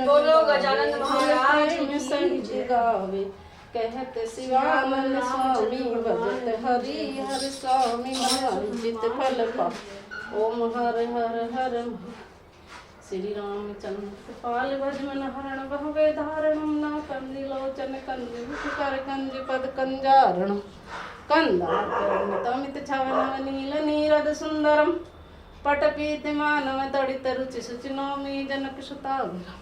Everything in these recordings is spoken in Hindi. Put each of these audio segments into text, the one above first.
बोलो गजानन महाराज गावे कहत शिवानंद स्वामी भजत हरि हर स्वामी मनोजित फल पा ओम हर हर हर श्री रामचंद्र पाल भज मन हरण बहुवे धारणम न कंदि लोचन कंदि कर कंदि पद कंजारणम कंदामित छावन नील नीरद सुंदरम पटपीत मानव तड़ित रुचि सुचिनोमि जनक सुताविरम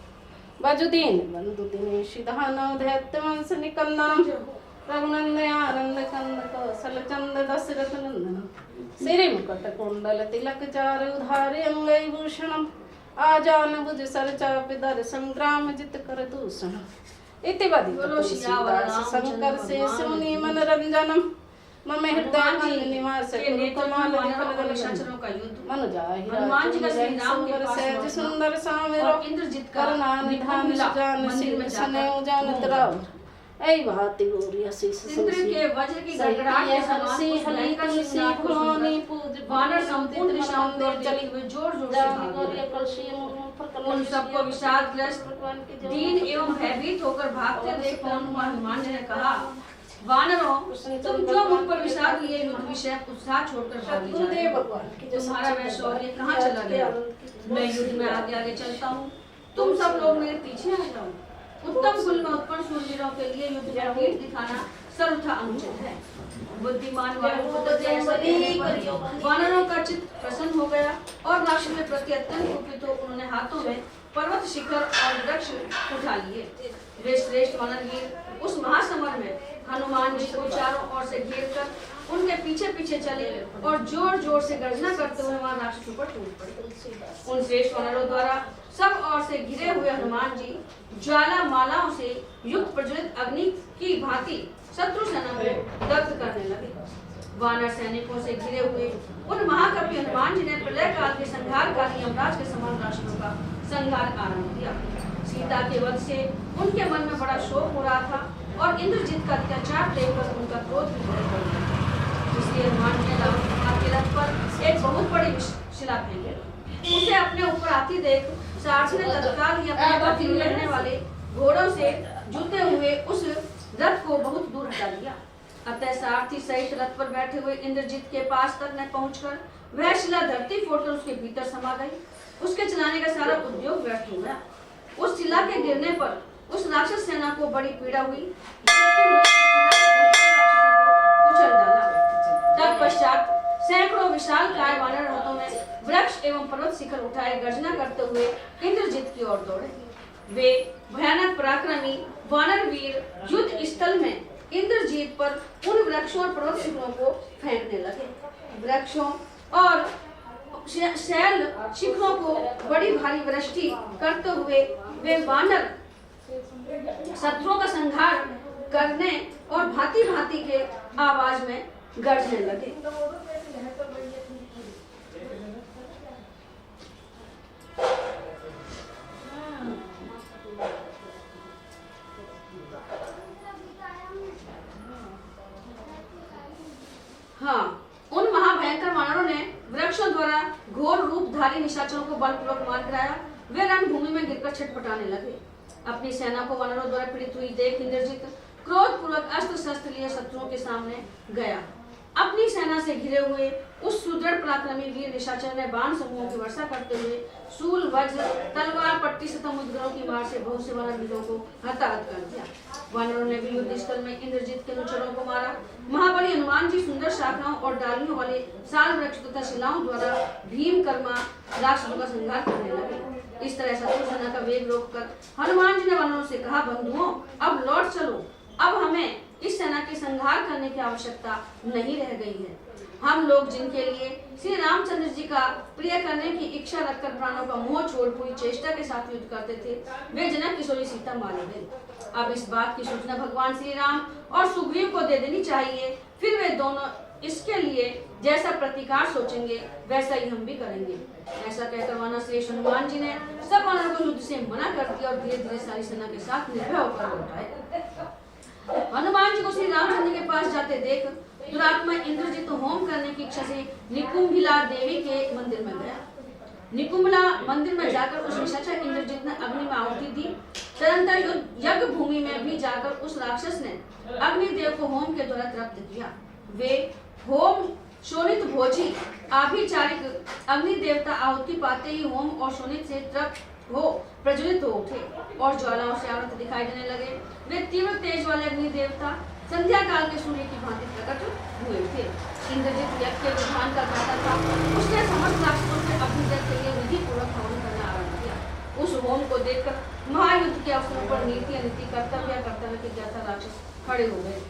वजुदीन बंधु दिनेश दानव दैत्य वंश निकंदनम रघुनंद आनंद कंद कौशल चंद दशरथ नंदनम श्री मुकुट कुंडल तिलक चारु धारि अंगै भूषणम आजान भुज सर चाप दर्शन ग्राम जित कर दूषणम इति वदित तुलसीदास शंकर शेष मुनि मनरंजनम मम हृदय निवास कमल मनुजाहि हनुमान जी का श्री राम के पास सहज सुंदर सामेरो इंद्रजित का करना निधान जान सिर सनेउ जान तराव ऐ भाति गोरी आशीष इंद्र के वज्र की गड़गड़ाहट के समान सी हली तुलसी फुलानी पूज वानर संपूर्ण दिशाओं में दौड़ चली हुई जोर जोर से भागे। उन सबको विषादग्रस्त दीन एवं भयभीत होकर भागते देख हनुमान जी ने कहा, वानरों, तुम जो मुझ पर विषाद लिए युद्ध विषय उत्साह छोड़कर भागी जा रहे हो। तुम्हारा वह शौर्य कहाँ चला गया? मैं युद्ध में आगे आगे चलता हूँ, तुम सब लोग मेरे पीछे आ जाओ। उत्तम कुल में उत्पन्न शूरवीरों के लिए युद्ध में वीर दिखाना सर्वथा अनुचित है। बुद्धिमान वानरों का चित्त प्रसन्न हो गया और राक्षस के प्रति अत्यंत कुपित हो उन्होंने हाथों में पर्वत शिखर और वृक्ष उठा लिए। वे श्रेष्ठ वानरवीर उस महासमर में हनुमान जी को चारों ओर से घेर कर उनके पीछे पीछे चले और जोर जोर से गर्जना करते हुए वहां राक्षसों पर टूट पड़े। उन श्रेष्ठ वानरों द्वारा सब ओर से घिरे हुए हनुमान जी ज्वाला मालाओं से युक्त प्रज्वलित अग्नि की भांति शत्रु सेना को दग्ध करने लगे। वानर सैनिकों से घिरे हुए उन महाकवि हनुमान जी ने प्रलय काल के संहारकारी यमराज के समान राक्षसों का संहार आरंभ किया। सीता के वध से उनके मन में बड़ा शोक हो रहा था और इंद्रजित का अत्याचार देखकर उनका क्रोध भी बढ़ गया। इसलिए हनुमान जी ने रावण के रथ पर एक बहुत बड़ी शिला फेंकी। उसे अपने ऊपर आती देख सारथी ने तत्काल ही अपने पति लड़ने वाले घोड़ों से जुते हुए उस रथ को बहुत दूर हटा दिया। अतः सारथी सहित रथ पर बैठे हुए इंद्रजित के पास तक न पहुंचकर वह शिला धरती फोड़कर उसके भीतर समा गई। उसके चलाने का सारा उद्योग व्यर्थ हो गया। उस शिला के गिरने पर उस राक्षस सेना को बड़ी पीड़ा हुई। कुचल डाला। तत्पश्चात सैकड़ों विशाल काय वानर हाथों में वृक्ष एवं पर्वत शिखर उठाए गर्जना करते हुए इंद्रजित की ओर दौड़े। वे भयानक पराक्रमी वानर वीर युद्ध स्थल में इंद्रजित पर उन वृक्षों और पर्वत शिखरों को फेंकने लगे। वृक्षों और शैल शिखरों को बड़ी भारी वृष्टि करते हुए वे वानर शत्रुओं का संहार करने और भांति भांति के आवाज में गरजने लगे। हाँ, उन महाभयंकर वानरों ने वृक्षों द्वारा घोर रूपधारी निशाचरों को बलपूर्वक मार गिराया। वे रणभूमि में गिरकर छटपटाने लगे। अपनी सेना को वानरों द्वारा पीड़ित हुई देख इंद्रजित क्रोध पूर्वक अस्त्र शस्त्र लिए शत्रुओं के सामने गया अपनी सेना से घिरे हुए उस सुदृढ़ पराक्रमी वीर निशाचर ने बाण समूहों की वर्षा करते हुए सूल, वज्र, तलवार, पट्टी से समुद्रों की मार से बहुत से वानर वीरों को हताहत कर दिया। वानरों ने भी युद्ध स्थल में इंद्रजीत के अनुचरों को मारा। महाबली हनुमान जी सुंदर शाखाओं और डालियों वाले साल वृक्ष तथा शिलाओं द्वारा भीमकर्मा राक्षसों का संहार करने लगे। इस तरह शत्रु सेना का वेग रोककर हनुमान जी ने वानरों से कहा, बंधुओं, अब लौट चलो। अब हमें इस सेना के संहार करने की आवश्यकता नहीं रह गई है। हम लोग जिनके लिए श्री रामचंद्र जी का प्रिय करने की इच्छा रखकर प्राणों का मोह छोड़ पूरी चेष्टा के साथ युद्ध करते थे, वे जनक किशोरी सीता मारे गए। अब इस बात की सूचना भगवान श्री राम और सुग्रीव को दे देनी चाहिए, फिर वे दोनों इसके लिए जैसा प्रतिकार सोचेंगे वैसा ही हम भी करेंगे। ऐसा कहकर वानर श्रेष्ठ हनुमान जी ने सब वानरों को युद्ध से मना कर दिया और धीरे धीरे सारी सेना के साथ निर्भय होकर लौट आए। हनुमान जी को श्री रामचंद्र के पास जाते देख दुरात्मा इंद्रजीत होम करने की इच्छा से निकुंभिला देवी के मंदिर में गया। निकुंभिला मंदिर में जाकर उस निशाचर इंद्रजीत ने अग्नि में आहुति दी। तदंतर यज्ञ भूमि में भी जाकर उस राक्षस ने अग्निदेव को होम के द्वारा तृप्त किया। वे होम शोणित भोजी आभिचारिक अग्नि देवता आहुति पाते ही होम और शोणित से तृप्त हो प्रज्वलित हो उठे और ज्वालाओं से आवृत दिखाई देने लगे। वे तीव्र तेज वाले अग्नि देवता संध्या काल के सूर्य की भांति प्रकट हुए थे। इंद्रजीत यज्ञ के विधान का ज्ञाता था। उसने समस्त राक्षसों से अग्निदेव के लिए विधि पूर्वक हवन करना आरंभ किया। उस होम को देखकर महायुद्ध के अवसरों पर नीति अनीति कर्तव्य के ज्ञाता राक्षस खड़े हो गए।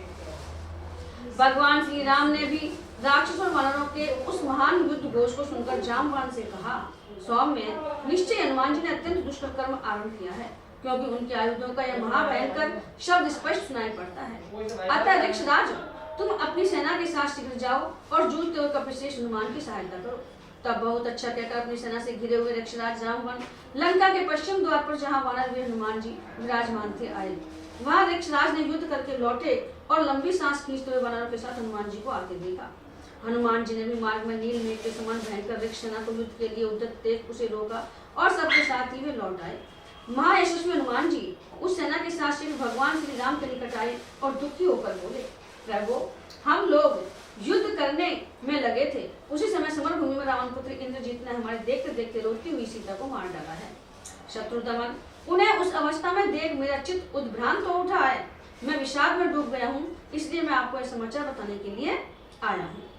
भगवान श्री राम ने भी राक्षसों और वानरों के उस महान युद्ध घोष को सुनकर जामवान से कहा, सौम्य, निश्चय हनुमान जी ने अत्यंत दुष्ट कर्म आरंभ किया है, क्योंकि उनके आयुधों का यह महाभयंकर शब्द स्पष्ट सुनाई पड़ता है। अतः ऋक्षराज, तुम अपनी सेना के साथ शीघ्र जाओ और जूझते हुए कपिश्रेष्ठ हनुमान की सहायता करो। तब बहुत अच्छा कहकर अपनी सेना से घिरे हुए ऋक्षराज जामवन लंका के पश्चिम द्वार पर जहाँ वानर वीर हनुमान जी विराजमान थे आए। वहाँ ऋक्षराज ने युद्ध करके लौटे और लंबी सांस खींचते हुए वानरों के साथ हनुमान जी को आते देखा। हनुमान जी ने भी मार्ग में नील मेघ के समान भयंकर ऋक्ष सेना को युद्ध के लिए उद्यत देख उसे रोका और सबके साथ ही वे लौट आए। महायशस्वी हनुमान जी उस सेना के साथ श्री भगवान श्री राम के निकट आए और दुखी होकर बोले, प्रभु, हम लोग युद्ध करने में लगे थे, उसी समय समर भूमि में रावण पुत्र इंद्रजीत ने हमारे देखते देखते रोती हुई सीता को मार डाला है। शत्रु दमन, उन्हें उस अवस्था में देख मेरा चित्त उद्भ्रांत हो उठा है। मैं विषाद में डूब गया हूँ, इसलिए मैं आपको यह समाचार बताने के लिए आया हूँ।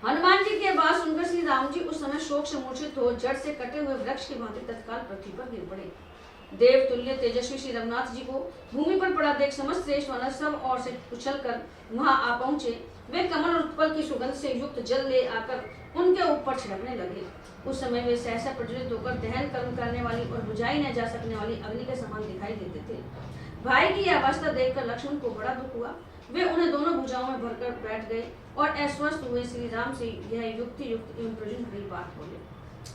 हनुमान जी की बात सुनकर श्री राम जी उस समय शोक से मूर्छित हो जड़ से कटे हुए वृक्ष की भांति तत्काल पृथ्वी पर गिर पड़े। देव तुल्य तेजस्वी श्री रघुनाथ जी को भूमि पर पड़ा देख समस्त श्रेष्ठ वानर सब ओर से उछलकर वहां आ पहुंचे। वे कमल और उत्पल की सुगंध से युक्त जल ले आकर उनके ऊपर छिड़कने लगे। उस समय वे सहसा प्रज्वलित होकर दहन कर्म करने वाली और बुझाई न जा सकने वाली अग्नि के समान दिखाई देते थे। भाई की यह अवस्था देखकर लक्ष्मण को बड़ा दुख हुआ। वे उन्हें दोनों भुजाओं में भरकर बैठ गए और अस्वस्थ हुए श्री राम से यह युक्ति युक्त एवं प्रयोजन भरी बात बोले,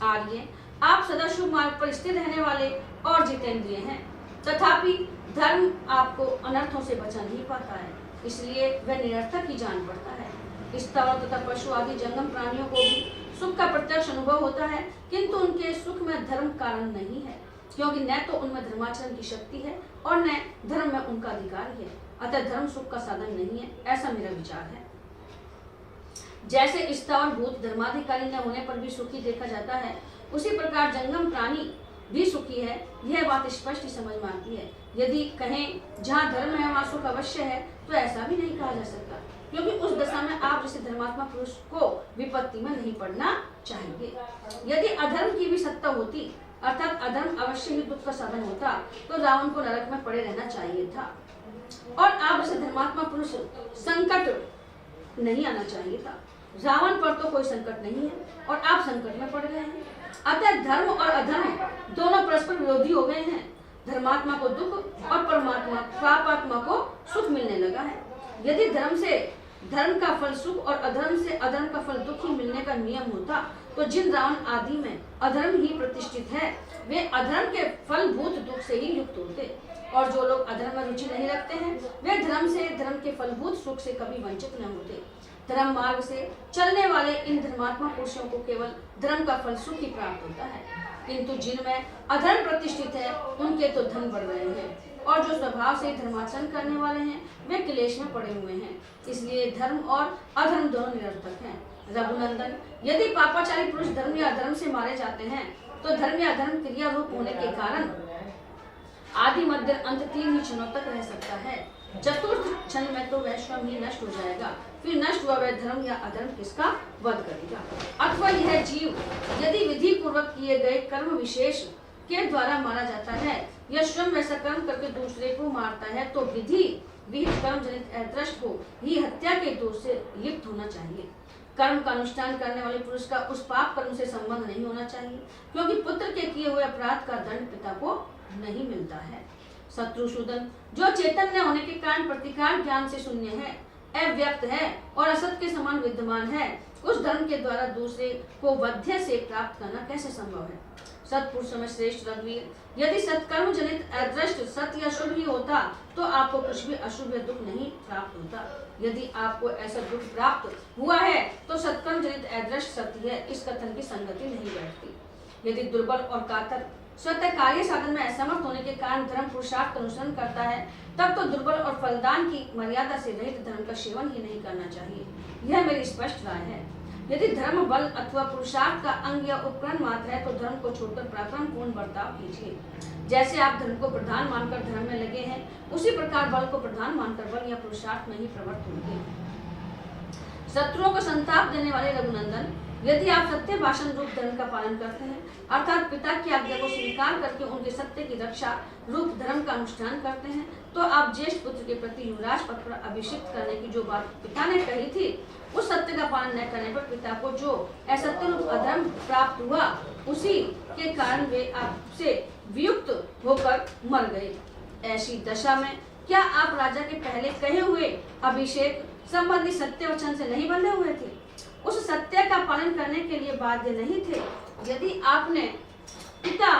आर्य, आप सदा शुभ मार्ग पर स्थिर रहने वाले और जितेंद्रिय हैं, तथापि धर्म आपको अनर्थों से बचा नहीं पाता है, इसलिए वह निरर्थक ही जान पड़ता है। स्थावर तथा पशु आदि जंगम प्राणियों को भी सुख का प्रत्यक्ष अनुभव होता है, किंतु उनके सुख में धर्म कारण नहीं है, क्योंकि न तो उनमें धर्माचरण की शक्ति है और न धर्म में उनका अधिकार है। अतः धर्म सुख का साधन नहीं है, ऐसा मेरा विचार है। जैसे स्थावर भूत धर्माधिकारी न होने पर भी सुखी देखा जाता है, उसी प्रकार जंगम प्राणी भी सुखी है, यह बात स्पष्ट ही समझ में आती है। यदि कहें जहाँ धर्म है वहाँ सुख अवश्य है, तो ऐसा भी नहीं कहा जा सकता, क्योंकि उस दशा में आप जैसे धर्मात्मा पुरुष को विपत्ति में नहीं पड़ना चाहिए। यदि अधर्म की भी सत्ता होती, अर्थात अधर्म अवश्य ही दुख का साधन होता, तो रावण को नरक में पड़े रहना चाहिए था, और आप जैसे धर्मात्मा पुरुष संकट नहीं आना चाहिए था। रावण पर तो कोई संकट नहीं है और आप संकट में पड़ गए हैं। अतः धर्म और अधर्म दोनों परस्पर विरोधी हो गए हैं। धर्मात्मा को दुख और परमात्मा पापात्मा को सुख मिलने लगा है। यदि धर्म का फल सुख और अधर्म से अधर्म का फल दुख ही मिलने का नियम होता, तो जिन रावण आदि में अधर्म ही प्रतिष्ठित है, वे अधर्म के फलभूत दुख से ही युक्त होते, और जो लोग अधर्म में रुचि नहीं रखते हैं, वे धर्म के फलभूत सुख से कभी वंचित न होते। धर्म मार्ग से चलने वाले इन धर्मात्मा पुरुषों को केवल धर्म का फल सुख ही प्राप्त होता है, किंतु जिनमें अधर्म प्रतिष्ठित है, उनके तो धन बढ़ रहे हैं और जो स्वभाव से धर्माचरण करने वाले हैं वे क्लेश में पड़े हुए हैं, इसलिए धर्म और अधर्म दोनों निरर्थक हैं। रघुनंदन, यदि पापाचारी पुरुष धर्म या अधर्म से मारे जाते हैं तो धर्म या अधर्म क्रिया रूप होने के कारण आदि मध्य अंत 3 ही क्षणों तक रह सकता है। चतुर्थ क्षण में तो वह स्वयं ही नष्ट हो जाएगा, फिर नष्ट हुआ वह धर्म या अधर्म किसका वध करेगा। अथवा यह जीव यदि विधि पूर्वक किए गए कर्म विशेष के द्वारा मारा जाता है या स्वयं वैसा कर्म करके दूसरे को मारता है तो विधि विहित कर्म जनित अदृष्ट को ही हत्या के दोष से लिप्त होना चाहिए। कर्म का अनुष्ठान करने वाले पुरुष का उस पाप कर्म से संबंध नहीं होना चाहिए, क्योंकि पुत्र के किए हुए अपराध का दंड पिता को नहीं मिलता है। शत्रुसूदन, जो चैतन्य होने के कारण प्रतिकार ज्ञान से शून्य है, अव्यक्त है और असत के समान विद्यमान है, उस धर्म के द्वारा दूसरे को वध्य से प्राप्त करना कैसे संभव है। सत्पुरुषों में श्रेष्ठ रघुवीर, यदि सत्कर्म जनित अदृष्ट सत्य या शुभ ही होता तो आपको कुछ भी अशुभ या दुख नहीं प्राप्त होता। यदि आपको ऐसा दुख प्राप्त हुआ है तो सत्कर्म जनित अदृष्ट सत्य है, इस कथन की संगति नहीं बैठती। यदि दुर्बल और कातर स्वतः कार्य साधन में असमर्थ होने के कारण धर्म पुरुषार्थ का अनुसरण करता है, तब तो दुर्बल और फलदान की मर्यादा से रहित धर्म का सेवन ही नहीं करना चाहिए। यह मेरी स्पष्ट राय है। यदि धर्म बल अथवा पुरुषार्थ का अंग या उपकरण मात्र है तो धर्म को छोड़कर पराक्रम पूर्ण बर्ताव कीजिए। जैसे आप धर्म को प्रधान मानकर धर्म में लगे हैं, उसी प्रकार बल को प्रधान मानकर बल या पुरुषार्थ में ही प्रवृत्त होंगे। शत्रुओं को संताप देने वाले रघुनंदन, यदि आप सत्य भाषण रूप धर्म का पालन करते हैं, अर्थात पिता की आज्ञा को स्वीकार करके उनके सत्य की रक्षा रूप धर्म का अनुष्ठान करते हैं, तो आप ज्येष्ठ पुत्र के प्रति युवराज पद पर अभिषिक्त करने की जो बात पिता ने कही थी, उस सत्य का पालन न करने पर पिता को जो असत्य रूप अधर्म प्राप्त हुआ, उसी के कारण वे आपसे वियुक्त होकर मर गए। ऐसी दशा में क्या आप राजा के पहले कहे हुए अभिषेक संबंधी सत्य वचन से नहीं बंधे हुए थे? उस सत्य का पालन करने के लिए बाध्य नहीं थे? यदि आपने पिता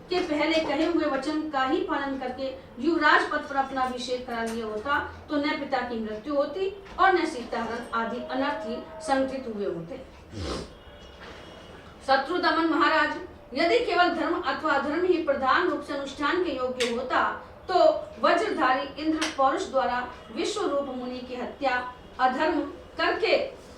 के पहले कहे हुए वचन का ही पालन करके युवराज पद पर अपना अभिषेक करा लिया होता तो न पिता की मृत्यु होती और न सीताहरण आदि अनर्थ ही संकलित हुए होते। शत्रु दमन महाराज, यदि केवल धर्म अथवा अधर्म ही प्रधान रूप से अनुष्ठान के योग्य होता तो वज्रधारी इंद्र पौरुष द्वारा विश्व रूप मुनि की हत्या अधर्म करके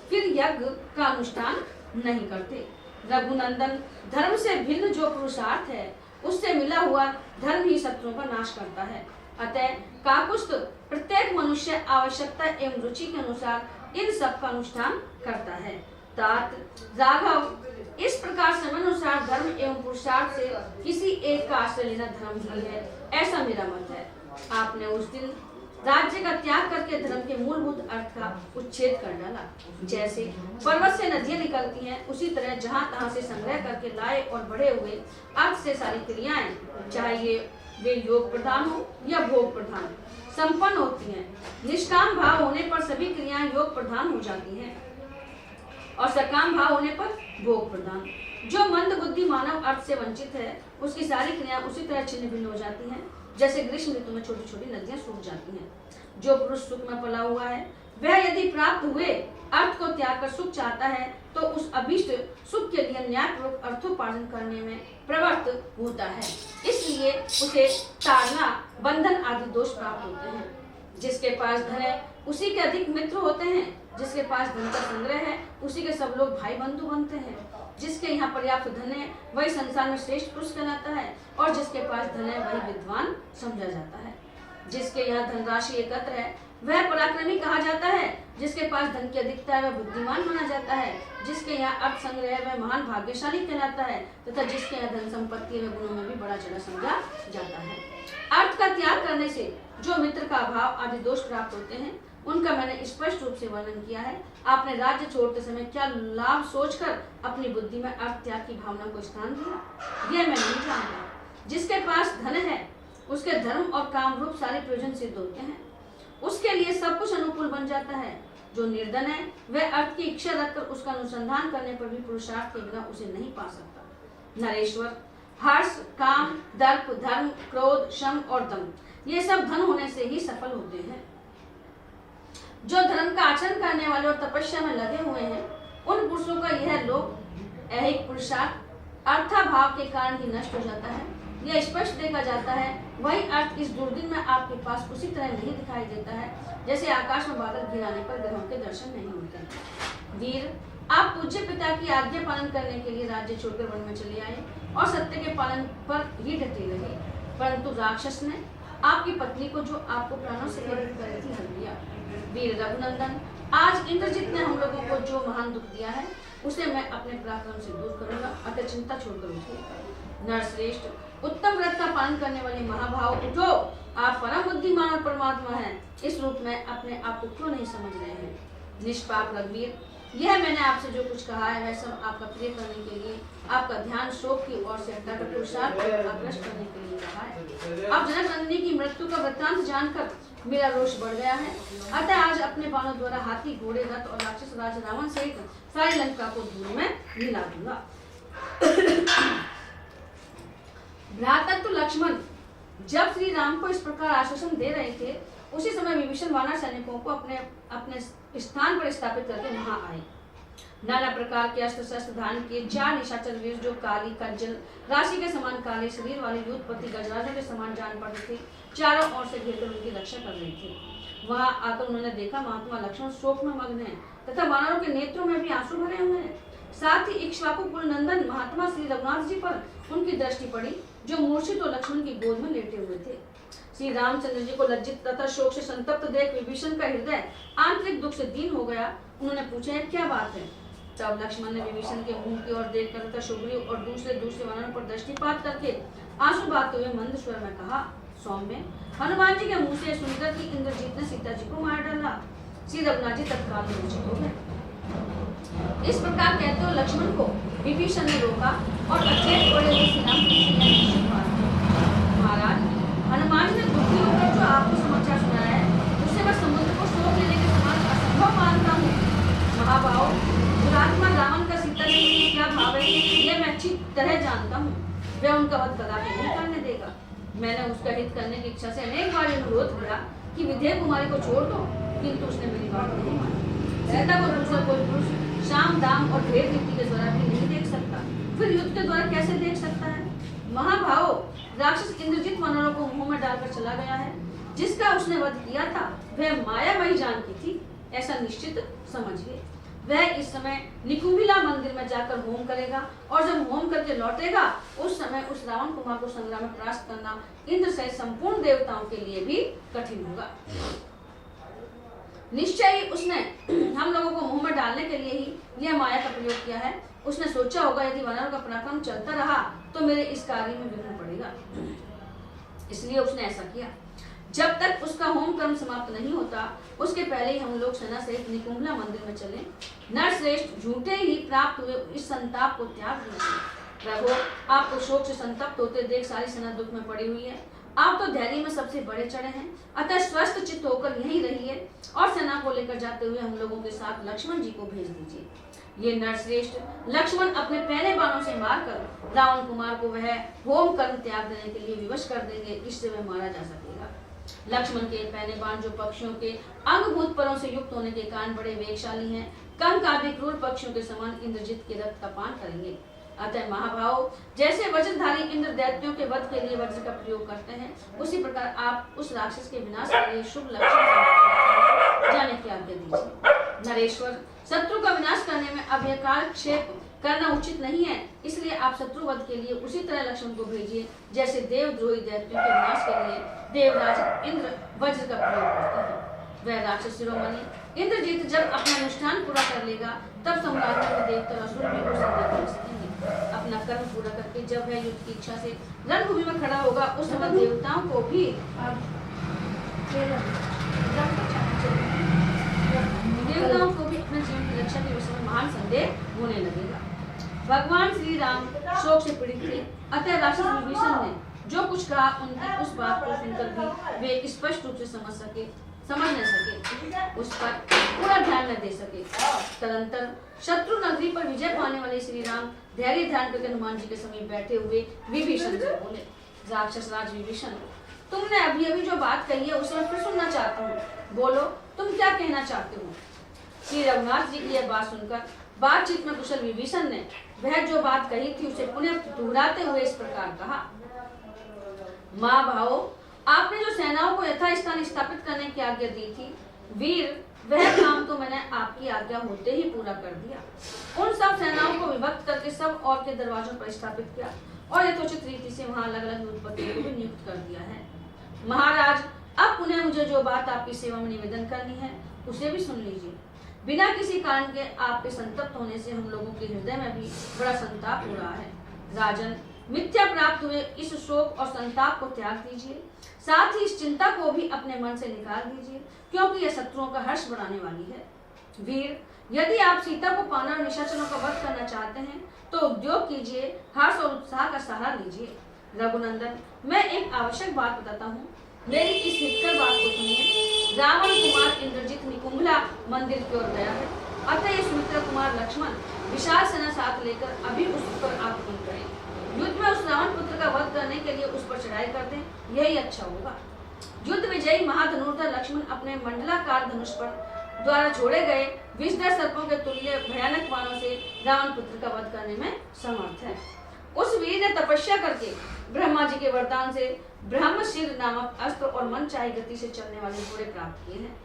फिर यज्ञ का अनुष्ठान नहीं करते। रघुनंदन, धर्म से भिन्न जो पुरुषार्थ है उससे मिला हुआ धर्म ही शत्रुओं का नाश करता है। अतः काकुस्थ प्रत्येक मनुष्य आवश्यकता एवं रुचि के अनुसार इन सब का अनुष्ठान करता है। तात राघव, इस प्रकार समयानुसार धर्म एवं पुरुषार्थ से किसी एक का आश्रय लेना धर्म ही है, ऐसा मेरा मत है। आपने उस दिन राज्य का त्याग करके धर्म के मूलभूत अर्थ का उच्छेद कर डाला। जैसे पर्वत से नदियां निकलती हैं, उसी तरह जहां तहां से संग्रह करके लाए और बढ़े हुए अर्थ से सारी क्रियाएं, चाहे वे योग प्रधान हो या भोग प्रधान, संपन्न होती हैं। निष्काम भाव होने पर सभी क्रियाएं योग प्रधान हो जाती हैं और सकाम भाव होने पर भोग प्रधान। जो मंद बुद्धि मानव अर्थ से वंचित है, उसकी सारी क्रियाएं उसी तरह छिन्न भिन्न हो जाती हैं जैसे ग्रीष्म ऋतु में छोटी छोटी नदियां सूख जाती हैं। जो पुरुष सुख में पला हुआ है, वह यदि प्राप्त हुए अर्थ को त्याग कर सुख चाहता है तो उस अभीष्ट सुख के लिए न्यायपूर्वक अर्थोपार्जन करने में प्रवृत्त होता है, इसलिए उसे ताड़ना, बंधन आदि दोष प्राप्त होते हैं। जिसके पास धन है उसी के अधिक मित्र होते हैं, जिसके पास धन का संग्रह है उसी के सब लोग भाई बंधु बनते हैं। जिसके यहाँ पर्याप्त धन है वही संसार में श्रेष्ठ पुरुष कहलाता है और जिसके पास धन है वही विद्वान समझा जाता है। जिसके यहाँ धनराशि एकत्र है वह पराक्रमी कहा जाता है, जिसके पास धन की अधिकता है वह बुद्धिमान माना जाता है, जिसके यहाँ अर्थ संग्रह है वह महान भाग्यशाली कहलाता है तथा जिसके यहाँ धन संपत्ति है वह गुणों में भी बड़ा चढ़ा समझा जाता है। अर्थ का त्याग करने से जो मित्र का अभाव आदि दोष प्राप्त होते हैं उनका मैंने स्पष्ट रूप से वर्णन किया है। आपने राज्य छोड़ते समय क्या लाभ सोचकर अपनी बुद्धि में अर्थ त्याग की भावना को स्थान दिया, यह मैं नहीं जानता। जिसके पास धन है उसके धर्म और काम रूप सारे प्रयोजन सिद्ध होते हैं, उसके लिए सब कुछ अनुकूल बन जाता है। जो निर्धन है वह अर्थ की इच्छा रखकर उसका अनुसंधान करने पर भी पुरुषार्थ के बिना उसे नहीं पा सकता। नरेश्वर, हर्ष, काम, दर्प, धर्म, क्रोध, शम और दम, ये सब धन होने से ही सफल होते हैं। जो धर्म का आचरण करने वाले और तपस्या में लगे हुए हैं उन पुरुषों का यह लोक ऐहिक पुरुषार्थ अर्थाभाव के कारण ही नष्ट हो जाता है। यह स्पष्ट देखा जाता है, वही अर्थ इस दुर्दिन में आपके पास उसी तरह नहीं दिखाई देता है जैसे आकाश में बादल घिराने पर ग्रहों के दर्शन नहीं होते। वीर, आप पूज्य पिता की आज्ञा पालन करने के लिए राज्य छोड़कर वन में चले आए और सत्य के पालन पर ही डटे रहे, परंतु राक्षस ने आपकी पत्नी को, जो आपको प्राणों से प्रेरित कर रही थी, हर लिया। वीर रघुनंदन, आज इंद्रजीत ने हम लोगों को जो महान दुख दिया है उसे मैं अपने पराक्रम से दूर करूंगा, अतः चिंता छोड़कर उठिए। नरश्रेष्ठ, उत्तम व्रत का पालन करने वाले महाभाव, उठो, आप परम बुद्धिमान और परमात्मा हैं, इस रूप में अपने आप को क्यों नहीं समझ रहे हैं? निष्पाप रघुवीर, यह मैंने आपसे जो कुछ कहा है वह सब आपका प्रिय करने के लिए, आपका ध्यान शोक की ओर से हटाकर पुरुषार्थ को आकृष्ट करने के लिए कहा है। अब जनक नंदिनी की मृत्यु का वृत्तांत जानकर मेरा रोष बढ़ गया है, अतः आज अपने बाणों द्वारा हाथी, घोड़े, रथ और राक्षस राज रावण सहित सारी लंका को धूल में मिला दूंगा। भ्रातृ लक्ष्मण जब श्री राम को इस प्रकार आश्वासन दे रहे थे, उसी समय विभीषण वानर सैनिकों को अपने अपने स्थान पर स्थापित करके वहां आए। नाना प्रकार के अस्त्र शस्त्र धारण किए 4 निशाचर वीर, जो काली कज्जल राशि के समान काले शरीर वाले युद्धपति गजराजों के समान जान पड़े थे, चारों ओर से घेरकर उनकी रक्षा कर रहे थे। वहां आकर उन्होंने देखा महात्मा लक्ष्मण शोक में मग्न है तथा वानरों के नेत्रों में भी आंसू भरे हुए हैं। साथ ही इक्ष्वाकु कुल नंदन महात्मा श्री रघुनाथ जी पर उनकी दृष्टि पड़ी, जो मूर्छित तो लक्ष्मण की गोद में लेटे हुए थे। श्री रामचंद्र जी को लज्जित तथा शोक से संतप्त देख विभीषण का हृदय आंतरिक दुख से दीन हो गया। उन्होंने पूछा, क्या बात है? तब लक्ष्मण ने विभीषण के मुंह की ओर देखकर तथा सुग्रीव और दूसरे वानरों पर दृष्टिपात करके आंसू बहाते हुए मंद स्वर में कहा, सौम्य, हनुमान जी के मुंह से सुनकर कि इंद्रजीत ने सीता जी को मार डाला, श्री रघुनाथ जी तत्काल मूर्छित हो गए। इस प्रकार कहते हुए लक्ष्मण को विभीषण ने रोका और अचेत पड़े हुए श्री राम की महाराज, हनुमान जी ने दुखी होकर जो आपको समाचार सुनाया है उससे मैं समुद्र को सोख लेने के समान असंभव मानता हूँ। महाभाव, दुरात्मा रावण का सीता जी में क्या भाव है ये मैं अच्छी तरह जानता हूँ। वह उनका वध कदापि नहीं करने देगा। मैंने उसका हित करने की इच्छा से अनेक बार अनुरोध किया कि विधेय कुमारी को छोड़ दो, किंतु उसने मेरी बात नहीं मानी। सीता को दूसरा कोई पुरुष शाम दाम और भेद नीति के द्वारा भी नहीं देख सकता, फिर युद्ध के द्वारा कैसे देख सकता है? महाभाव, राक्षस इंद्रजीत वानरों को मुंह में डालकर चला गया है। जिसका उसने वध किया था वह मायामयी जान की थी, ऐसा निश्चित समझिए। वह इस समय निकुंभिला मंदिर में जाकर होम करेगा और जब होम करके लौटेगा उस समय उस रावण कुमार को संग्राम में परास्त करना इंद्र सहित संपूर्ण देवताओं के लिए भी कठिन होगा। निश्चय ही उसने हम लोगों को मुंह में डालने के लिए ही यह माया का प्रयोग किया है। उसने सोचा होगा यदि वानरों का पराक्रम चलता रहा तो मेरे इस कार्य में विघ्न पड़ेगा, इसलिए उसने ऐसा किया। जब तक उसका होम कर्म समाप्त नहीं होता उसके पहले ही हम लोग सेना सहित निकुंभला मंदिर में चले। नरश्रेष्ठ, झूठे ही प्राप्त हुए इस संताप को त्याग दीजिए। प्रभु, आपको शोक से संतप्त होते देख सारी सेना दुख में पड़ी हुई है। आप तो धैर्य में सबसे बड़े चढ़े हैं, अतः स्वस्थ चित्त होकर यहीं रहिए और सेना को लेकर जाते हुए हम लोगों के साथ लक्ष्मण जी को भेज दीजिए। ये नरश्रेष्ठ, लक्ष्मण अपने पहले बाणों से मारकर रावण कुमार को वह होम कर्म त्याग देने के लिए विवश कर देंगे, इससे वह मारा जा सकेगा। लक्ष्मण के पहले बाण जो पक्षियों के अंगभूत परों से युक्त होने के कारण बड़े वेगशाली हैं, कंक आदि क्रूर पक्षियों के समान इंद्रजीत के रक्त का पान करेंगे। अतः महाभाव, जैसे वज्रधारी इंद्र दैत्यों के वध के लिए वज्र का प्रयोग करते हैं, उसी प्रकार आप उस राक्षस के विनाश के लिए शुभ लक्षण जाने की आज्ञा दीजिए। नरेश्वर, शत्रु का विनाश करने में अब यह कालक्षेप करना उचित नहीं है, इसलिए आप शत्रु वध के लिए उसी तरह लक्ष्मण को भेजिए जैसे देवद्रोही दैत्यों के विनाश के लिए देवराज इंद्र वज्र का प्रयोग करते हैं। वह राक्षस शिरोमणि इंद्रजीत जब अपना अनुष्ठान पूरा कर लेगा तब सम्राट के देवता असुर भी उसे देख सकेंगे। अपना कर्म पूरा करके जब वह युद्ध की इच्छा से रणभूमि में खड़ा होगा उस समय देवताओं को भी अपने जीवन की रक्षा के विषय में महान संदेह होने लगेगा। भगवान श्री राम शोक से पीड़ित थे, अतः राक्षस विभीषण ने जो कुछ कहा उनकी उस बात को सुनकर भी वे स्पष्ट रूप से समझ न सके, उस पर पूरा ध्यान न दे सके। तदंतर शत्रु नगरी पर विजय पाने वाले श्री राम धैर्य ध्यान करके हनुमान जी के समीप बैठे हुए विभीषण से बोले, राक्षस राज विभीषण, तुमने अभी अभी जो बात कही है उसे मैं फिर सुनना चाहता हूँ, बोलो तुम क्या कहना चाहते हो? श्री रघुनाथ जी की यह बात सुनकर बातचीत में कुशल विभीषण ने वह जो बात कही थी उसे पुनः दोहराते हुए इस प्रकार कहा, महाभावों, आपने जो सेनाओं को यथास्थान स्थापित करने की आज्ञा दी थी, वीर, वह काम तो मैंने आपकी आज्ञा होते ही पूरा कर दिया। उन सब सेनाओं को विभक्त करके सब और के दरवाजों पर स्थापित किया और यथोचित रीति से वहां अलग अलग युद्धपतियों को भी नियुक्त कर दिया है। महाराज, अब पुनः मुझे जो बात आपकी सेवा में निवेदन करनी है उसे भी सुन लीजिए। बिना किसी कारण के आपके संतप्त होने से हम लोगों के हृदय में भी बड़ा संताप हो रहा है। राजन, मिथ्या प्राप्त हुए इस शोक और संताप को त्याग दीजिए, साथ ही इस चिंता को भी अपने मन से निकाल दीजिए, क्योंकि यह शत्रुओं का हर्ष बढ़ाने वाली है। वीर, यदि आप सीता को पाना और निशाचरों का वध करना चाहते हैं तो उद्योग कीजिए, हर्ष और उत्साह का सहारा लीजिए। रघुनंदन, मैं एक आवश्यक बात बताता हूँ, मेरी इस हितकर बात को सुनिए। रावण कुमार इंद्रजित निकुंभला मंदिर की ओर गया है, अतः ये सुमित्रा कुमार लक्ष्मण विशाल सेना साथ लेकर अभी उस पर आक्रमण करें। युद्ध में उस रावण पुत्र का वध करने के लिए उस पर चढ़ाई कर दें, यही अच्छा होगा। युद्ध विजयी महाधनुर्धर लक्ष्मण अपने मंडलाकार धनुष पर द्वारा छोड़े गए विषधर सर्पों के तुल्य भयानक बाणों से रावण पुत्र का वध करने में समर्थ है। उस वीर ने तपस्या करके ब्रह्मा जी के वरदान से ब्रह्मशिर नामक अस्त्र और मनचाही गति से चलने वाले घोड़े प्राप्त किए हैं।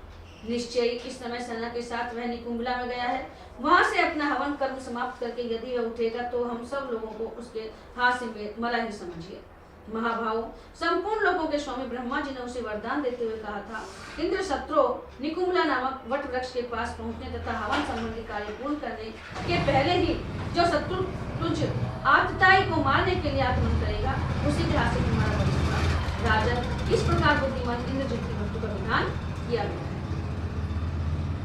निश्चय इस समय सेना के साथ वह निकुंभला में गया है। वहां से अपना हवन कर्म समाप्त करके यदि वह उठेगा तो हम सब लोगों को उसके हाथ से मरा ही समझिए। महाभाव, संपूर्ण लोगों के स्वामी ब्रह्मा जी ने उसे वरदान देते हुए कहा था, इंद्र शत्रु निकुंभला नामक वट वृक्ष के पास पहुंचने तथा हवन संबंधी कार्य पूर्ण करने के पहले ही जो शत्रु तुझ आतताई को मारने के लिए आक्रमण करेगा, उसी के हाथ से तुम्हारा वध होगा। राजन, इस प्रकार बुद्धिमान इंद्रजित की मृत्यु का विधान किया गया है।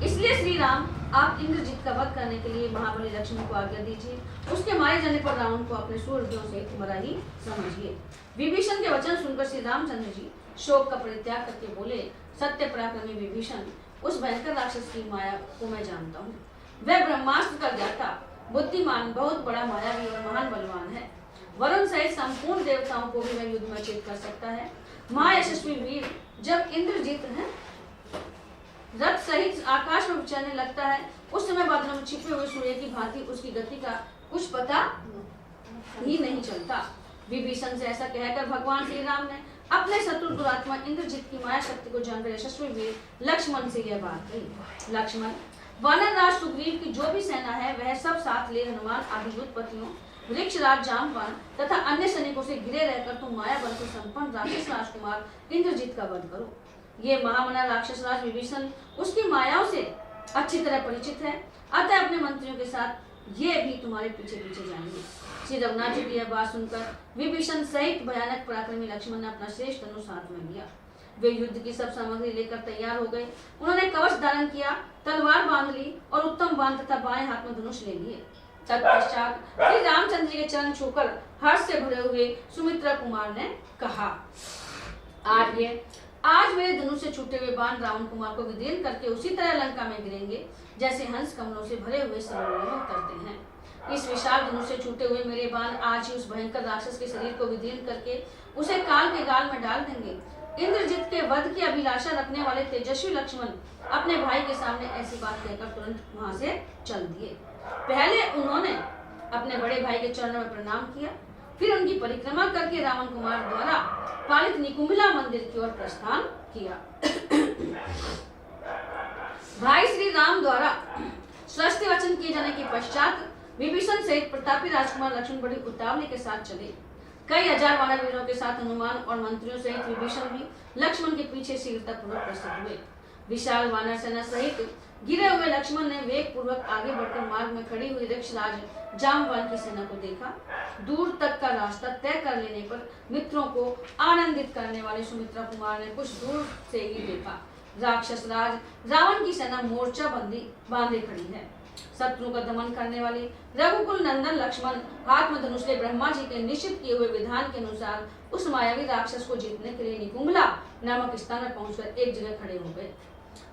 इसलिए श्री राम, आप इंद्रजित का वध करने के लिए महाबली लक्ष्मण को आज्ञा दीजिए। उसके मारे जाने पर रावण को अपने सूर्यों से मरा ही समझिए। विभीषण के वचन सुनकर श्री रामचंद्र जी शोक का परित्याग करके बोले, सत्य पराक्रमी विभीषण, उस भयंकर राक्षस की माया को मैं जानता हूँ। वह ब्रह्मास्त्र का ज्ञाता, बुद्धिमान, बहुत बड़ा मायावी और महान बलवान है। वरुण सहित संपूर्ण देवताओं को भी वह युद्ध में चेत कर सकता है। महायशस्वी वीर, जब इंद्रजित है रथ सहित आकाश में विचरने लगता है, उस समय बादलों में छिपे हुए सूर्य की भांति उसकी गति का कुछ पता ही नहीं चलता। विभीषण से ऐसा कहकर भगवान श्री राम ने अपने शत्रु दुरात्मा इंद्रजित की माया शक्ति को जानकर यशस्वी वीर लक्ष्मण से यह बात कही। लक्ष्मण, वानर राज सुग्रीव की जो भी सेना है वह सब साथ ले हनुमान आदि युद्धपतियों, वृक्षराज जामवान तथा अन्य सैनिकों से घिरे रहकर तुम माया बल से संपन्न राक्षस राजकुमार इंद्रजित का वध करो। ये महामना राक्षस राज विभीषण उसकी मायाओं से अच्छी तरह परिचित है, अतः अपने मंत्रियों के साथ ये भी तुम्हारे पीछे पीछे जाएंगे। श्री रघुनाथ जी की यह बात सुनकर विभीषण सहित भयानक पराक्रमी लक्ष्मण ने अपना श्रेष्ठ धनुष हाथ में लिया। वे युद्ध की सब सामग्री लेकर तैयार हो गए। उन्होंने कवच धारण किया, तलवार बांध ली और उत्तम बाण तथा बाएं हाथ में धनुष ले लिए। तत्पश्चात श्री रामचंद्र जी के चरण छूकर हर्ष से भरे हुए सुमित्रा कुमार ने कहा, आज मेरे धनुष से छूटे हुए बाण रावण कुमार को विदीर्ण करके उसी तरह लंका में गिरेंगे जैसे हंस कमलों से भरे हुए सरोवरों में उतरते हैं। इस विशाल धनुष से छूटे हुए मेरे बाण आज ही उस भयंकर राक्षस के शरीर को विदीर्ण करके उसे काल के गाल में डाल देंगे। इंद्रजित के वध की अभिलाषा रखने वाले तेजस्वी लक्ष्मण अपने भाई के सामने ऐसी बात कहकर तुरंत वहां से चल दिए। पहले उन्होंने अपने बड़े भाई के चरणों में प्रणाम किया, फिर उनकी परिक्रमा करके रावण कुमार द्वारा पालित निकुंभला मंदिर की ओर प्रस्थान किया। भाई श्री राम द्वारा स्वस्ति वचन किए जाने के पश्चात विभीषण सहित प्रतापी राजकुमार लक्ष्मण बड़ी उतावली के साथ चले। कई हजार वानर वीरों के साथ हनुमान और मंत्रियों सहित विभीषण भी लक्ष्मण के पीछे शीघ्रतापूर्वक प्रस्तुत हुए। विशाल वानर सेना सहित गिरे हुए लक्ष्मण ने वेग पूर्वक आगे बढ़कर मार्ग में खड़ी हुई वृक्षराज जामवान की सेना को देखा। दूर तक का रास्ता तय कर लेने पर मित्रों को आनंदित करने वाले सुमित्रा कुमार ने कुछ दूर से ही देखा, राक्षस राज रावण की सेना मोर्चा बंदी बांधे खड़ी है। शत्रु का दमन करने वाले रघुकुल नंदन लक्ष्मण हाथ में धनुष ले ब्रह्मा जी के निश्चित किए हुए विधान के अनुसार उस मायावी राक्षस को जीतने के लिए निकुंभला नामक स्थान में पहुंचकर एक जगह खड़े हो गए।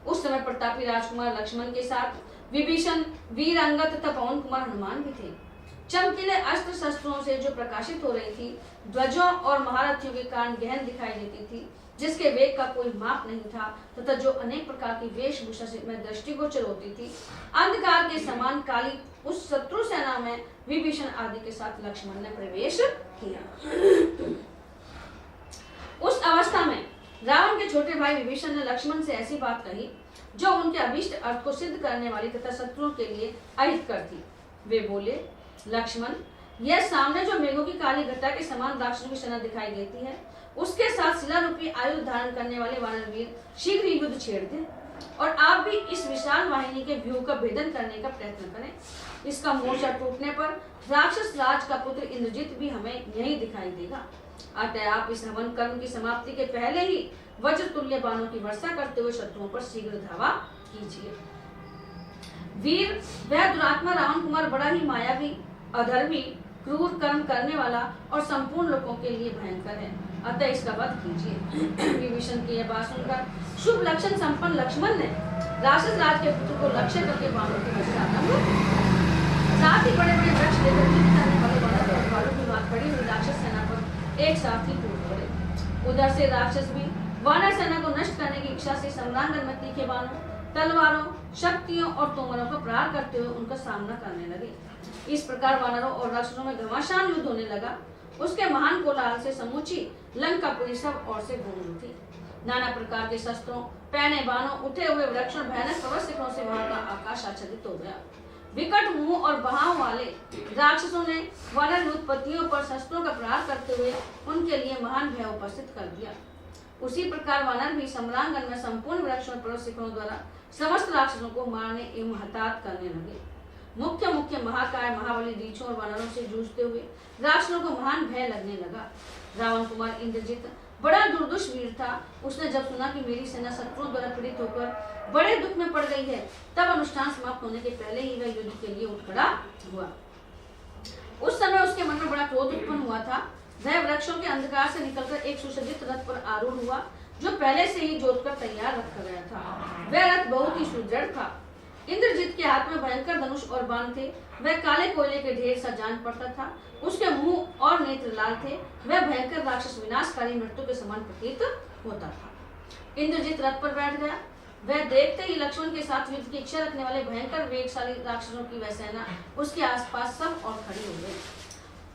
उस समय प्रतापी राजकुमार लक्ष्मण के साथ विभीषण, वीर अंगद तथा पवन कुमार हनुमान भी थे। चमकीले अस्त्र शस्त्रों से जो प्रकाशित हो रही थी, ध्वजों और महारथियों के कारण गहन दिखाई देती थी, जिसके वेग का कोई माप नहीं था तथा जो अनेक प्रकार की वेशभूषा से में दृष्टिगोचर होती थी। अंधकार के समान काली उस शत्रु सेना में विभीषण आदि के साथ लक्ष्मण ने प्रवेश किया। भाई विभीषण ने लक्ष्मण से ऐसी बात कही जो उनके अभीष्ट अर्थ को सिद्ध करने वाली तथा शत्रुओं के लिए अहितकर थी। वे बोले, लक्ष्मण, यह सामने जो मेघों की काली घटा के समान राक्षसों की सेना दिखाई देती है, उसके साथ शिला रूपी आयुध धारण करने वाले वानर वीर शीघ्र ही युद्ध छेड़ दें और आप भी इस विशाल वाहिनी के व्यूह का भेदन करने का प्रयत्न करें। इसका मोर्चा टूटने पर राक्षस राज का पुत्र इंद्रजित भी हमें यही दिखाई देगा। अतः आप इस हवन कर्म की समाप्ति के पहले ही वज्र तुल्य बाणों की वर्षा करते हुए शत्रुओं पर शीघ्र धावा कीजिए। वीर, वह दुरात्मा रावण कुमार बड़ा ही मायावी, अधर्मी, क्रूर कर्म करने वाला और संपूर्ण लोगों के लिए भयंकर है, अतः इसका वध कीजिए। विभीषण की यह बात सुनकर शुभ लक्षण संपन्न लक्ष्मण ने राक्षस राज के पुत्र को लक्ष्य करके बाणों की वर्षा आरंभ की। साथ ही बड़े बड़े वृक्ष लेकर युद्ध करने वालों की बात पड़ी हुई राक्षस सेना पर एक साथ ही टूट पड़े। उधर से राक्षस भी वानर सेना को नष्ट करने की इच्छा से सम्रांगण में तीखे बाणों, तलवारों, शक्तियों और तोमरों का प्रहार करते हुए उनका सामना करने लगे। इस प्रकार वानरों और राक्षसों में घमासान युद्ध होने लगा। उसके महान कोलाहल से समूची लंकापुरी सब ओर से गूंज उठी। नाना प्रकार के शस्त्रों, पैने बाणों, उठे हुए वृक्षों, भयानक पर्वत शिखरों से वहां का आकाश आच्छादित हो गया। विकट मुंह और बहाव वाले राक्षसों ने वानर उत्पत्तियों पर शस्त्रों का प्रहार करते हुए उनके लिए महान भय उपस्थित कर दिया। उसी प्रकार वानर भी सम्रांगण में संपूर्ण वृक्षों और पर्वत शिखरों द्वारा समस्त राक्षसों को मारने एवं हताहत करने लगे। मुख्य मुख्य महाकाय महाबली रीछों और वानरों से जूझते हुए राक्षसों को महान भय लगने लगा। रावण कुमार इंद्रजित बड़ा दुर्दुष वीर था। उसने जब सुना कि मेरी सेना शत्रुओं द्वारा पीड़ित होकर बड़े दुख में पड़ गई है, तब अनुष्ठान समाप्त होने के पहले ही वह युद्ध के लिए उठ खड़ा हुआ। उस समय उसके मन में बड़ा क्रोध उत्पन्न हुआ था। वह वृक्षों के अंधकार से निकलकर एक सुसज्जित रथ पर आरूढ़ हुआ, जो पहले से ही जोतकर तैयार रखा गया था। वह रथ बहुत ही सुदृढ़ था। इंद्रजित के हाथ में भयंकर धनुष और बाण थे। वह काले कोयले के ढेर सा जान पड़ता था। उसके मुंह और नेत्र लाल थे। वह भयंकर राक्षस विनाशकारी मृत्यु के समान प्रतीत होता था। इंद्रजित रथ पर बैठ गया। वह देखते ही लक्ष्मण के साथ युद्ध की इच्छा रखने वाले भयंकर वेगशाली राक्षसों की वह सेना उसके आसपास सब और खड़ी हो गई।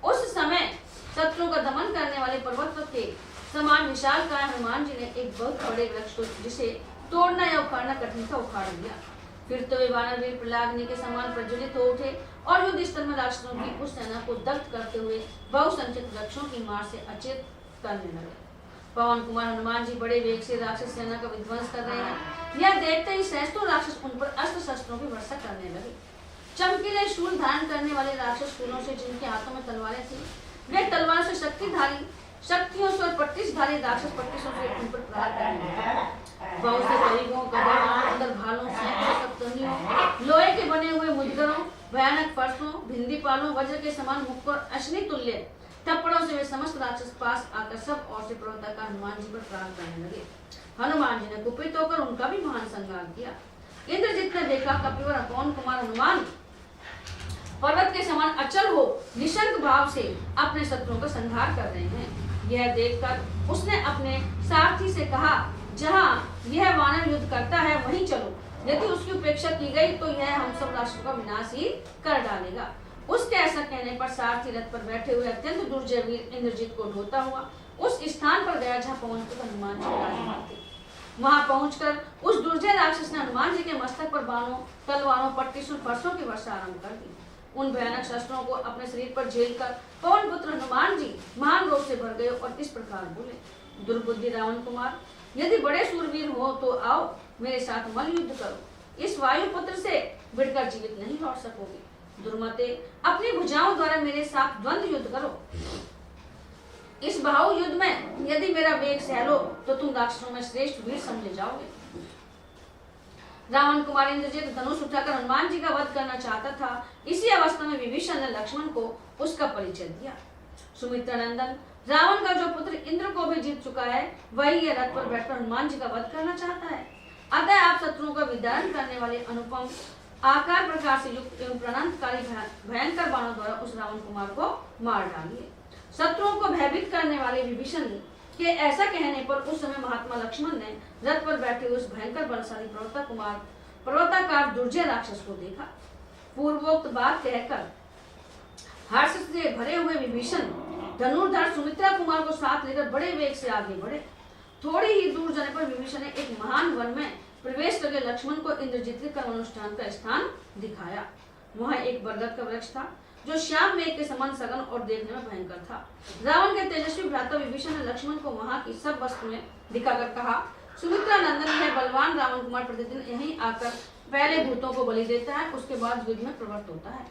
उस समय शत्रुओं का दमन करने वाले पर्वत के समान विशालकाय हनुमान जी ने एक बहुत बड़े वृक्ष को, जिसे तोड़ना या उखाड़ना कठिन था, उखाड़ दिया। फिर तो वे वानर वीर प्रलाग्नि के समान प्रज्वलित हो उठे और युद्ध स्थल में राक्षसों की उस सेना को दग्ध करते हुए बहुसंख्यक वृक्षों की मार से अचेत करने लगे। पवन कुमार हनुमान जी बड़े वेग से राक्षस सेना का विध्वंस कर रहे हैं। यह देखते ही सहस्त्रों राक्षस उन पर अस्त्र शस्त्रों की वर्षा करने लगे। चमकीले शूल धारण करने वाले राक्षस शूलों से, जिनके हाथों में तलवारें थी, वे तलवार से शक्तियों से और पट्टिसधारी राक्षस पट्टिसों से उन पर प्रहार करने लगे। बहुत से करीबों, गदों, अंदर भालों, सप्तनियों, लोहे के बने हुए मुद्गरों, भयानक फरसों, भिंदीपालों, वज्र के समान मुख और अश्नि तुल्य थप्पड़ों से वे समस्त राक्षस पास आकर सब ओर से पर्वताकार हनुमान जी पर प्रहार करने लगे। हनुमान जी ने कुपित होकर उनका भी महान संहार किया। इंद्रजित ने देखा कपिवर पवन कुमार हनुमान पर्वत के समान अचल हो निशंक भाव से अपने शत्रुओं का संहार कर रहे हैं। यह देखकर उसने अपने सारथी से कहा, जहां यह वानर युद्ध करता है वहीं चलो। यदि उसकी उपेक्षा की गई तो यह हम सब राष्ट्रों का विनाश ही कर डालेगा। उसके ऐसा कहने पर सारथी रथ पर बैठे हुए अत्यंत दुर्जय वीर इंद्रजित को ढोता हुआ उस स्थान पर गया जहाँ पवन पुत्र हनुमान जी विराजमान थे। वहां पहुंचकर उस दुर्जय राक्षस ने हनुमान जी के मस्तक पर बाणों, तलवारों, पट्टिसों, फरसों की वर्षा आरंभ कर दी। उन भयानक शस्त्रों को अपने शरीर पर झेलकर पवन पुत्र हनुमान जी महान रोष से भर गए और इस प्रकार बोले, दुर्बुद्धि रावण कुमार, यदि बड़े सूरवीर हो तो आओ मेरे साथ मल युद्ध करो। इस वायु पुत्र से बिड़कर जीवित नहीं लौट सकोगे। दुर्मते, अपनी भुजाओं द्वारा मेरे साथ द्वंद्व युद्ध करो। इस बाहु युद्ध में यदि मेरा वेग सहलो तो तुम राक्षसों में श्रेष्ठ वीर समझे जाओगे। रावण कुमार इंद्रजित धनुष उठाकर हनुमान जी का वध करना चाहता था। इसी अवस्था में विभीषण ने लक्ष्मण को उसका परिचय दिया। सुमित्रा नंदन रावण का जो पुत्र इंद्र को भी जीत चुका है, वही यह रथ पर बैठकर हनुमान जी का वध करना चाहता है। अतः आप शत्रुओं का विदारण करने वाले अनुपम आकार प्रकार से युक्त एवं प्रणंतकारी भयंकर बाणों द्वारा उस रावण कुमार को मार डालिए। शत्रुओं को भयभीत करने वाले विभीषण के ऐसा कहने पर उस समय महात्मा लक्ष्मण ने रथ पर बैठे उस भयंकर बलशाली पर्वताकार दुर्जय राक्षस को देखा। पूर्वोक्त बात कहकर हर्ष से भरे हुए विभीषण धनुर्धर सुमित्रा कुमार को साथ लेकर बड़े वेग से आगे बढ़े। थोड़ी ही दूर जाने पर विभीषण ने एक महान वन में प्रवेश करके लक्ष्मण को इंद्रजित के कर्म अनुष्ठान का स्थान दिखाया। वहाँ एक बरगद का वृक्ष था जो श्याम मेघ के समान सघन और देखने में भयंकर था। रावण के तेजस्वी भ्राता विभीषण ने लक्ष्मण को वहाँ की सब वस्तुएं दिखाकर कहा, सुमित्रा नंदन है बलवान रावण कुमार प्रतिदिन यहीं आकर पहले भूतों को बलि देता है, उसके बाद युद्ध में प्रवृत्त होता है।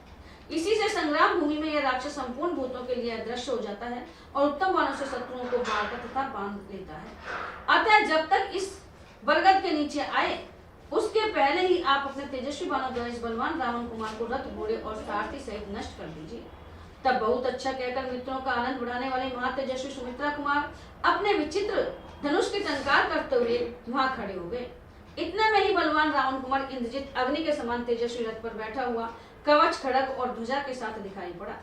इसी से संग्राम भूमि में यह राक्षस संपूर्ण भूतों के लिए अदृश्य हो जाता है और उत्तम बाणों से शत्रुओं को मारता तथा बांध लेता है। अतः जब तक इस बरगद के नीचे आए उसके पहले ही आप अपने तेजस्वी बाणों द्वारा इस बलवान रावण कुमार को रथ घोड़े और सारथी सहित नष्ट कर दीजिए। तब बहुत अच्छा कहकर मित्रों का आनंद बढ़ाने वाले महातेजस्वी सुमित्रा कुमार अपने विचित्र धनुष के टंकार करते हुए वहां खड़े हो गए। इतने में ही बलवान रावण कुमार इंद्रजित अग्नि के समान तेजस्वी रथ पर बैठा हुआ कवच खड़ग और ध्वजा के साथ दिखाई पड़ा।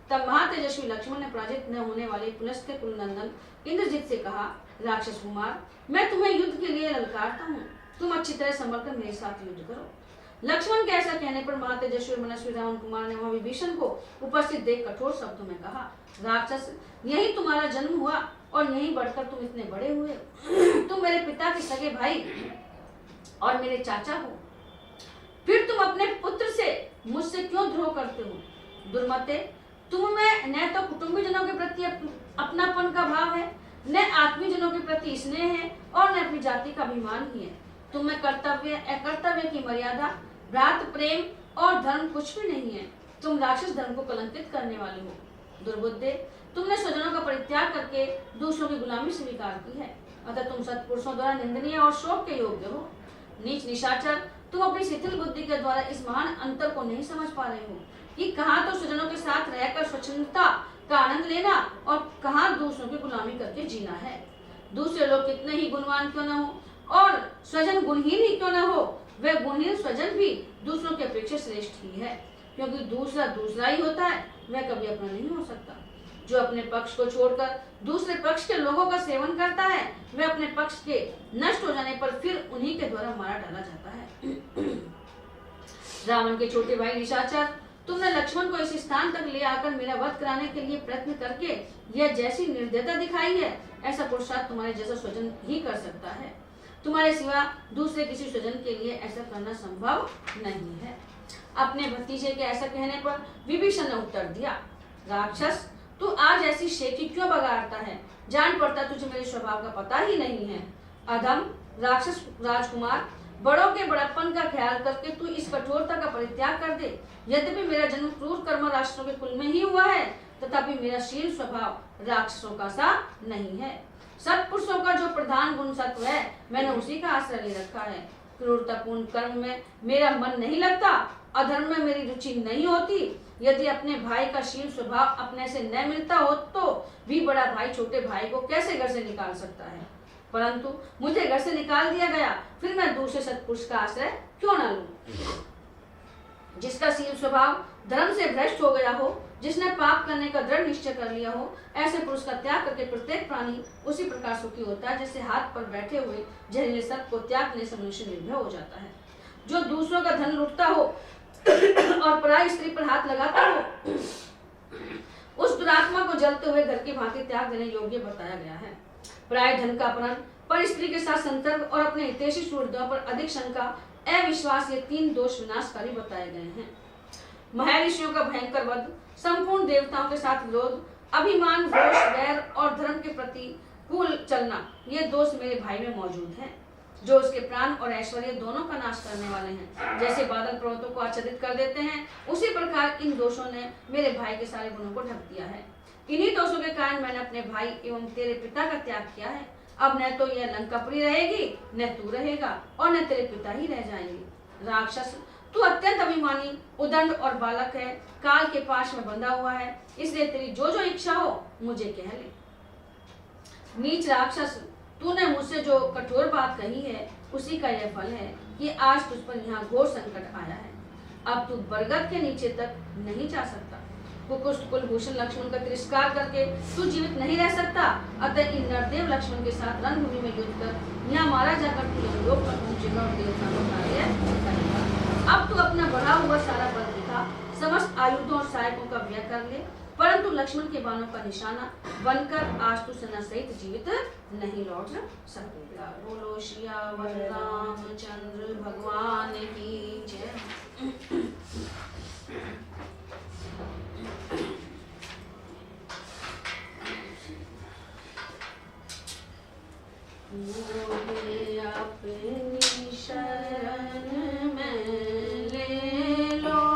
तब महातेजस्वी लक्ष्मण ने पराजित न होने वाले पुलस्त्य कुलनंदन इंद्रजित से कहा, राक्षस कुमार, मैं तुम्हें युद्ध के लिए ललकारता हूँ, तुम अच्छी तरह संभल कर मेरे साथ युद्ध करो। लक्ष्मण के ऐसा कहने पर महातेजस्वी मनस्वी रावण कुमार ने वहां विभीषण को उपस्थित देख कठोर शब्दों में कहा, राक्षस, यही तुम्हारा जन्म हुआ और यहीं बढ़कर तुम इतने बड़े हुए। तुम मेरे पिता के सगे भाई और मेरे चाचा हो, फिर तुम अपने पुत्र से मुझसे क्यों द्रोह करते हो? दुर्मते, तुम में न तो कुटुंबीजनों के प्रति अपनापन का भाव है, न आत्मीजनों के प्रति स्नेह है और न अपनी जाति का अभिमान ही है। तुम में कर्तव्य अकर्तव्य की मर्यादा, भ्रात प्रेम और धर्म कुछ भी नहीं है। तुम राक्षस धर्म को कलंकित करने वाले हो। दुर्बुद्धे, तुमने स्वजनों का परित्याग करके दूसरों की गुलामी स्वीकार की है, अतः तुम सत्पुरुषों द्वारा निंदनीय और शोक के योग्य हो। नीच निशाचर, तुम अपनी शिथिल बुद्धि के द्वारा इस महान अंतर को नहीं समझ पा रहे हो कि कहाँ तो स्वजनों के साथ रहकर स्वच्छंदता का आनंद लेना और कहाँ दूसरों की गुलामी करके जीना है। दूसरे लोग कितने ही गुणवान क्यों न हो और स्वजन गुणहीन ही क्यों न हो, वह गुणहीन स्वजन भी दूसरों की अपेक्षा श्रेष्ठ ही है, क्योंकि दूसरा दूसरा ही होता है, वह कभी अपना नहीं हो सकता। जो अपने पक्ष को छोड़कर दूसरे पक्ष के लोगों का सेवन करता है, वह अपने पक्ष के नष्ट हो जाने पर फिर उन्हीं के द्वारा मारा डाला जाता है। रावण के छोटे भाई निशाचर, तुमने लक्ष्मण को इस स्थान तक ले आकर मेरा वध कराने के लिए प्रयत्न करके यह जैसी निर्दयता दिखाई है, ऐसा पुरुषार्थ तुम्हारे जैसा स्वजन ही कर सकता है। तुम्हारे सिवा दूसरे किसी स्वजन के लिए ऐसा करना संभव नहीं है। अपने भतीजे के ऐसा कहने पर विभीषण ने उत्तर दिया, राक्षस, तू आज ऐसी शेखी क्यों बगाड़ता है? जान पड़ता तुझे मेरे स्वभाव का पता ही नहीं है। अधम राक्षस राजकुमार, बड़ों के बड़प्पन का ख्याल करके तू इस कठोरता का परित्याग कर दे। यद्यपि मेरा जन्म क्रूर कर्म राक्षसों के कुल में ही हुआ है, तथापि मेरा शील स्वभाव राक्षसों का सा नहीं है। सत्पुरुषों का जो प्रधान गुण सत्व है, मैंने उसी का आश्रय ले रखा है। क्रूरतापूर्ण कर्म में मेरा मन नहीं लगता, अधर्म में मेरी रुचि नहीं होती। यदि अपने भाई का शील स्वभाव अपने से न मिलता हो तो भी बड़ा भाई छोटे भाई को कैसे घर से निकाल सकता है? परंतु मुझे घर से निकाल दिया गया, फिर मैं दूसरे सत्पुरुष का आश्रय क्यों न लूं? जिसका शील स्वभाव धर्म से भ्रष्ट हो गया हो, जिसने पाप करने का दृढ़ निश्चय कर लिया हो, ऐसे पुरुष का त्याग करके प्रत्येक प्राणी उसी प्रकार सुखी होता है जैसे हाथ पर बैठे हुए जहरीले सर्प को त्यागने से मनुष्य निर्भय हो जाता है। जो दूसरों का धन लूटता हो और पराई स्त्री पर हाथ लगाता हो, उस दुरात्मा को जलते हुए घर की भांति त्याग देने योग्य बताया गया है। पराय धन का अपहरण, पर स्त्री के साथ संसर्ग और अपने हितैषी सुहृदों पर अधिक शंका, अविश्वास, ये तीन दोष विनाशकारी बताए गए हैं। महर्षियों का भयंकर वध, संपूर्ण देवताओं के साथ विरोध, अभिमान, रोष, वैर और धर्म के प्रतिकूल चलना, ये दोष मेरे भाई में मौजूद हैं, जो उसके प्राण और ऐश्वर्य दोनों का नाश करने वाले हैं। जैसे बादल पर्वतों को आच्छादित कर देते हैं, उसी प्रकार इन दोषों ने मेरे भाई के सारे गुणों को ढक दिया है। इन्हीं दोषों के कारण मैंने अपने भाई एवं तेरे पिता का त्याग किया है। अब न तो यह लंकापुरी रहेगी, न तू रहेगा और न तेरे पिता ही रह जाएंगे। राक्षस, तू अत्यंत अभिमानी, उदंड और बालक है, काल के पाश में बंधा हुआ है, इसलिए तेरी जो जो इच्छा हो मुझे कह ले। नीच राक्षस, तूने मुझसे जो कठोर बात कही है, उसी का यह फल है कि आज तुझ पर यहाँ घोर संकट आया है। अब तू बरगद के नीचे तक नहीं जा सकता। कुकुष्ठ कुलभूषण लक्ष्मण का तिरस्कार करके तू जीवित नहीं रह सकता। अतः इन नरदेव लक्ष्मण के साथ रणभूमि में युद्ध कर यहाँ मारा जाकर तू यमलोक पर पहुंचेगा और देवताओं का कार्य करेगा। अब तू अपना बढ़ा हुआ सारा बल दिखा, समस्त आयुधों और सहायकों का व्यय कर ले परंतु लक्ष्मण के बाणों का निशाना बनकर आज तू सेना सहित जीवित नहीं लौट सकेगा। बोलो सियावर रामचंद्र भगवान की जय। बोलो